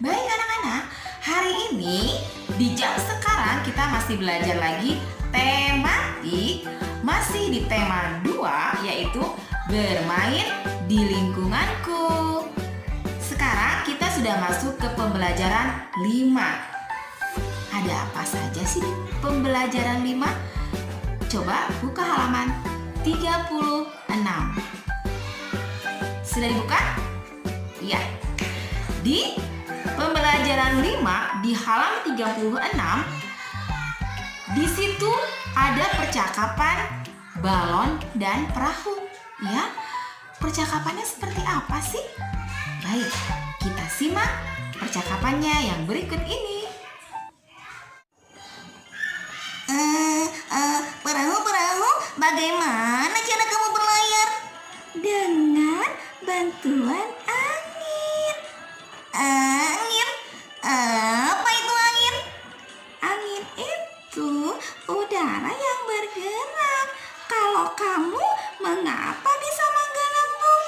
Baik anak-anak, hari ini di jam sekarang kita masih belajar lagi tematik. Masih di tema 2, yaitu bermain di lingkunganku. Sekarang kita sudah masuk ke pembelajaran 5. Ada apa saja sih di pembelajaran 5? Coba buka halaman 36. Sudah dibuka? Iya. Di pembelajaran 5 di halaman 36, di situ ada percakapan balon dan perahu. Ya, percakapannya seperti apa sih? Baik, kita simak percakapannya yang berikut ini. Perahu, bagaimana cara kamu berlayar? Dengan bantuan angin. Angin? Apa itu angin? Angin itu udara yang bergerak. Kalau kamu mengapa bisa menggelembung?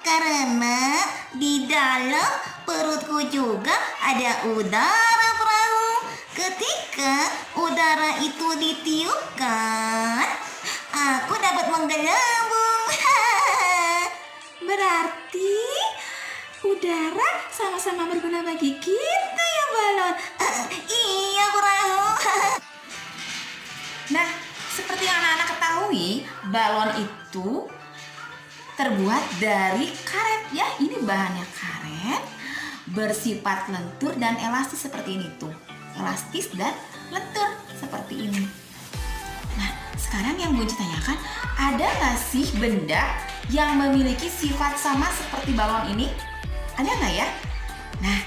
Karena di dalam perutku juga ada udara, perahu. Ketika udara itu ditiupkan, aku dapat menggelembung. Berarti udara sama-sama berguna bagi kita ya, balon. Iya, perahu. Nah, seperti yang anak-anak ketahui, balon itu terbuat dari karet ya. Ini bahannya karet, bersifat lentur dan elastis seperti ini tuh. Elastis dan lentur seperti ini. Nah, sekarang yang Bunci tanyakan, ada nggak sih benda yang memiliki sifat sama seperti balon ini? Ada nggak ya? Nah,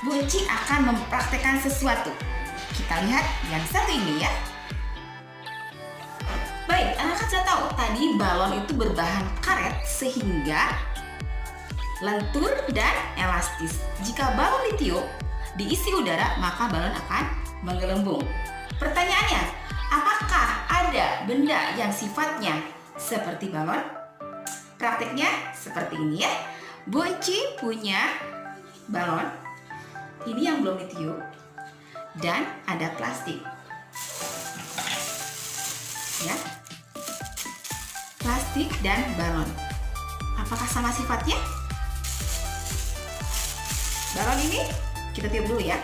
Bunci akan mempraktekkan sesuatu. Kita lihat yang satu ini ya. Baik, anak-anak sudah tahu tadi balon itu berbahan karet sehingga lentur dan elastis. Jika balon ditiup, diisi udara, maka balon akan menggelembung. Pertanyaannya, apakah ada benda yang sifatnya seperti balon? Prakteknya seperti ini ya. Bunci punya balon. Ini yang belum ditiup. Dan ada plastik. Ya. Plastik dan balon. Apakah sama sifatnya? Balon ini kita tiup dulu ya.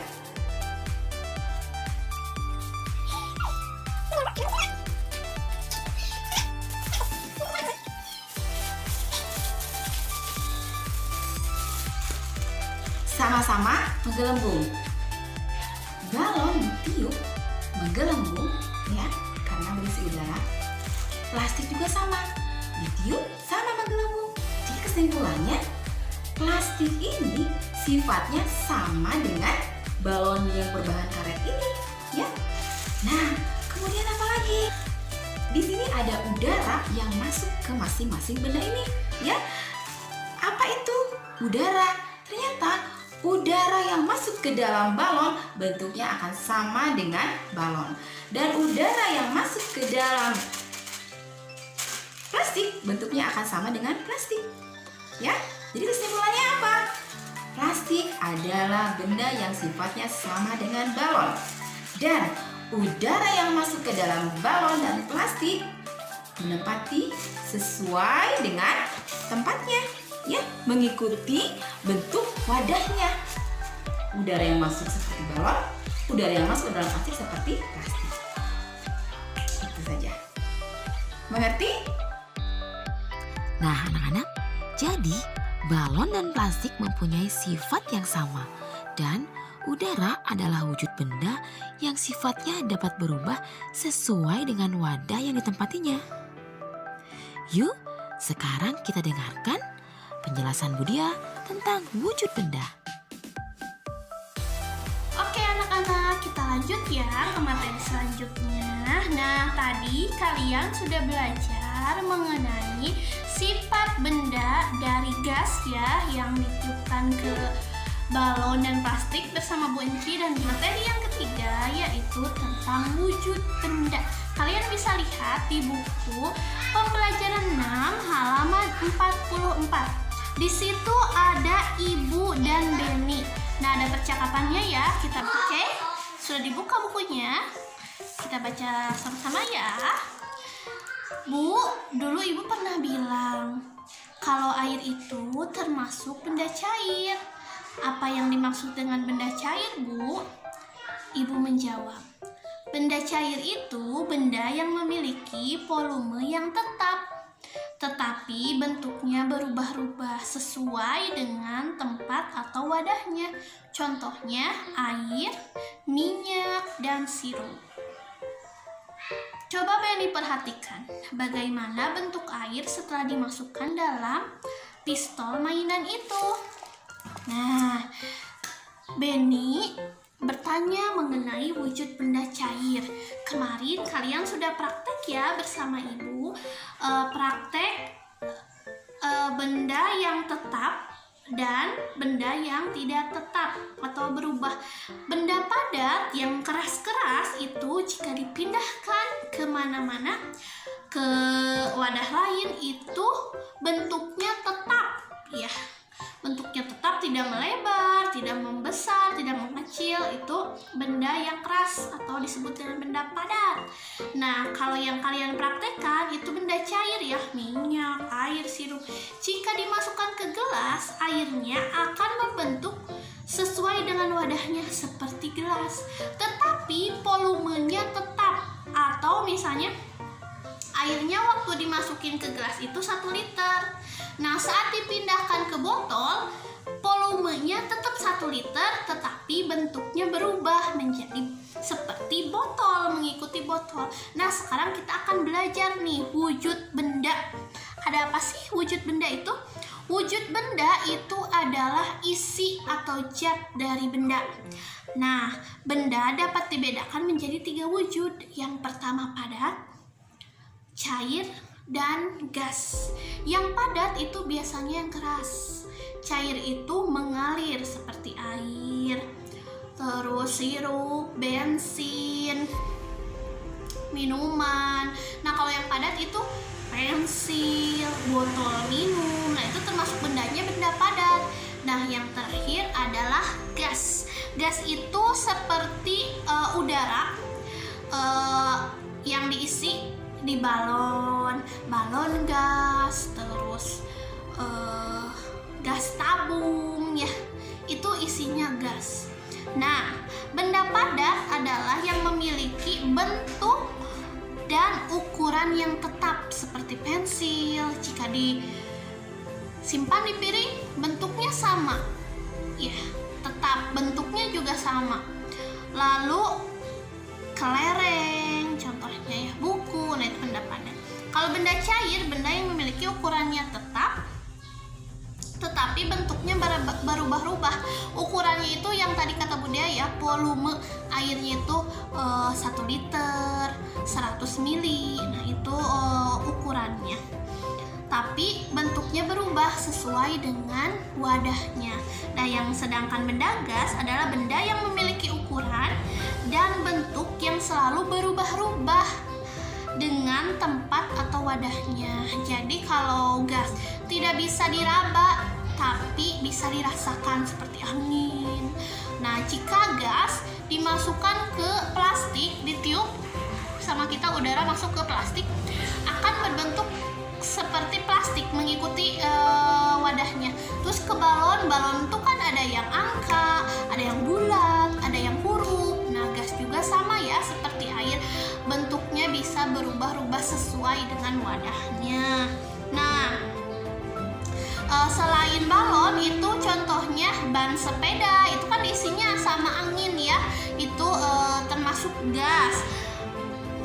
Sama-sama menggelembung. Balon ditiup menggelembung ya, karena berisi udara. Plastik juga sama, ditiup sama menggelembung. Jadi kesimpulannya, plastik ini sifatnya sama dengan balon yang berbahan karet ini, ya. Nah, kemudian apa lagi? Di sini ada udara yang masuk ke masing-masing benda ini, ya. Apa itu? Udara. Ternyata udara yang masuk ke dalam balon bentuknya akan sama dengan balon. Dan udara yang masuk ke dalam plastik bentuknya akan sama dengan plastik. Ya. Jadi kesimpulannya apa? Plastik adalah benda yang sifatnya sama dengan balon. Dan udara yang masuk ke dalam balon dan plastik menempati sesuai dengan tempatnya, ya, mengikuti bentuk wadahnya. Udara yang masuk seperti balon, udara yang masuk ke dalam plastik seperti plastik. Itu saja. Mengerti? Nah, anak-anak, jadi balon dan plastik mempunyai sifat yang sama dan udara adalah wujud benda yang sifatnya dapat berubah sesuai dengan wadah yang ditempatinya. Yuk, sekarang kita dengarkan penjelasan Budia tentang wujud benda. Oke anak-anak, kita lanjut ya ke materi selanjutnya. Nah, tadi kalian sudah belajar mengenai sifat benda dari gas ya yang ditiupkan ke balon dan plastik bersama Bunci, dan materi yang ketiga yaitu tentang wujud benda. Kalian bisa lihat di buku pembelajaran 6 halaman 44. Di situ ada ibu dan percakapannya ya. Kita oke? Sudah dibuka bukunya. Kita baca sama-sama ya. Bu, dulu ibu pernah bilang kalau air itu termasuk benda cair. Apa yang dimaksud dengan benda cair, Bu? Ibu menjawab, benda cair itu benda yang memiliki volume yang tetap, tetapi bentuknya berubah-ubah sesuai dengan tempat atau wadahnya. Contohnya air, minyak, dan sirup. Coba Benny perhatikan bagaimana bentuk air setelah dimasukkan dalam pistol mainan itu. Nah, Benny bertanya mengenai wujud benda cair. Kemarin kalian sudah praktek ya bersama ibu, praktek benda yang tetap dan benda yang tidak tetap atau berubah. Benda padat yang keras-keras itu jika dipindahkan kemana-mana ke wadah lain itu bentuknya tetap ya. Bentuknya tetap, tidak melebar, tidak membesar, tidak mengecil. Itu benda yang keras atau disebut dengan benda padat. Nah, kalau yang kalian praktekkan itu benda cair ya, minyak, air, sirup. Jika dimasukkan ke gelas, airnya akan membentuk sesuai dengan wadahnya seperti gelas, tetapi volumenya tetap. Atau misalnya airnya waktu dimasukin ke gelas itu 1 liter. Nah, saat dipindahkan ke botol, volumenya tetap 1 liter, tetapi bentuknya berubah menjadi seperti botol, mengikuti botol. Nah, sekarang kita akan belajar nih wujud benda. Ada apa sih wujud benda itu? Wujud benda itu adalah isi atau zat dari benda. Nah, benda dapat dibedakan menjadi 3 wujud. Yang pertama padat, cair, dan gas. Yang padat itu biasanya yang keras. Cair itu mengalir seperti air, terus sirup, bensin, minuman. Nah, kalau yang padat itu pensil, botol minum. Nah, itu termasuk bendanya benda padat. Nah, yang terakhir adalah gas. Gas itu seperti udara yang diisi di balon gas, terus gas tabung ya, itu isinya gas. Nah, benda padat adalah yang memiliki bentuk dan ukuran yang tetap seperti pensil. Jika disimpan di piring, bentuknya sama ya, tetap bentuknya juga sama. Lalu kelereng, contohnya ya, buku. Nah, itu benda padat. Kalau benda cair, benda yang memiliki ukurannya tetap, tetapi bentuknya berubah-ubah. Ukurannya itu yang tadi kata Bunda ya, volume airnya itu 1 liter, 100 mili. Nah, itu ukurannya. Tapi bentuknya berubah sesuai dengan wadahnya. Nah, yang sedangkan benda gas adalah benda yang memiliki ukuran dan bentuk yang selalu berubah-ubah dengan tempat atau wadahnya. Jadi kalau gas tidak bisa diraba, tapi bisa dirasakan seperti angin. Nah, jika gas dimasukkan ke plastik, ditiup sama kita, udara masuk ke plastik, akan berbentuk seperti plastik mengikuti wadahnya. Terus ke balon itu kan ada yang angka, ada yang bulat, ada yang huruf. Nah, gas juga sama ya, seperti air, bentuknya bisa berubah-ubah sesuai dengan wadahnya. Nah, selain balon itu contohnya ban sepeda, itu kan isinya sama angin ya, itu termasuk gas,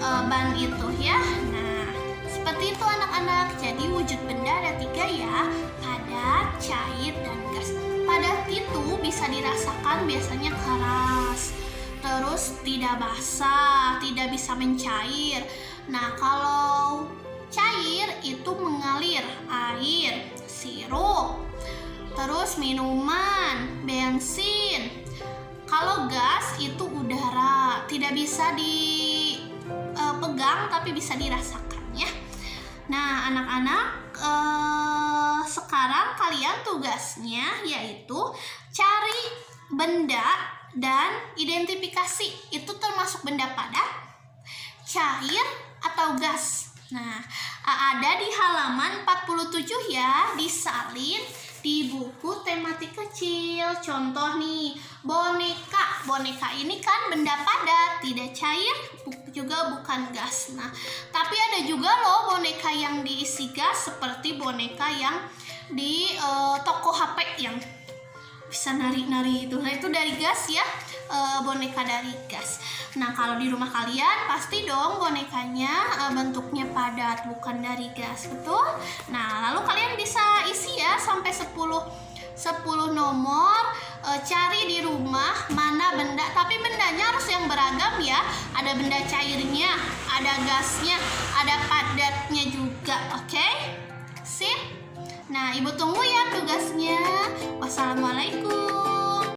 ban itu ya. Nah, seperti itu anak-anak. Jadi wujud benda ada 3 ya, padat, cair, dan gas. Padat itu bisa dirasakan biasanya keras, terus tidak basah, tidak bisa mencair. Nah, kalau cair itu mengalir, air, sirup, terus minuman, bensin. Kalau gas itu udara, tidak bisa dipegang tapi bisa dirasakan ya. Nah, anak-anak, sekarang kalian tugasnya yaitu cari benda dan identifikasi. Itu termasuk benda padat, cair, atau gas. Nah, ada di halaman 47 ya, disalin di buku tematik kecil. Contoh nih, boneka. Boneka ini kan benda padat, tidak cair, juga bukan gas. Nah, tapi ada juga loh boneka yang diisi gas, seperti boneka yang di toko HP yang bisa nari-nari itu. Nah, itu dari gas ya, boneka dari gas. Nah, kalau di rumah kalian pasti dong bonekanya bentuknya padat, bukan dari gas, betul? Nah, lalu kalian bisa isi ya sampai 10 nomor. Cari di rumah mana benda, tapi bendanya harus yang beragam ya. Ada benda cairnya, ada gasnya, ada padatnya juga. Oke? Sip? Nah, Ibu tunggu ya tugasnya. Wassalamualaikum.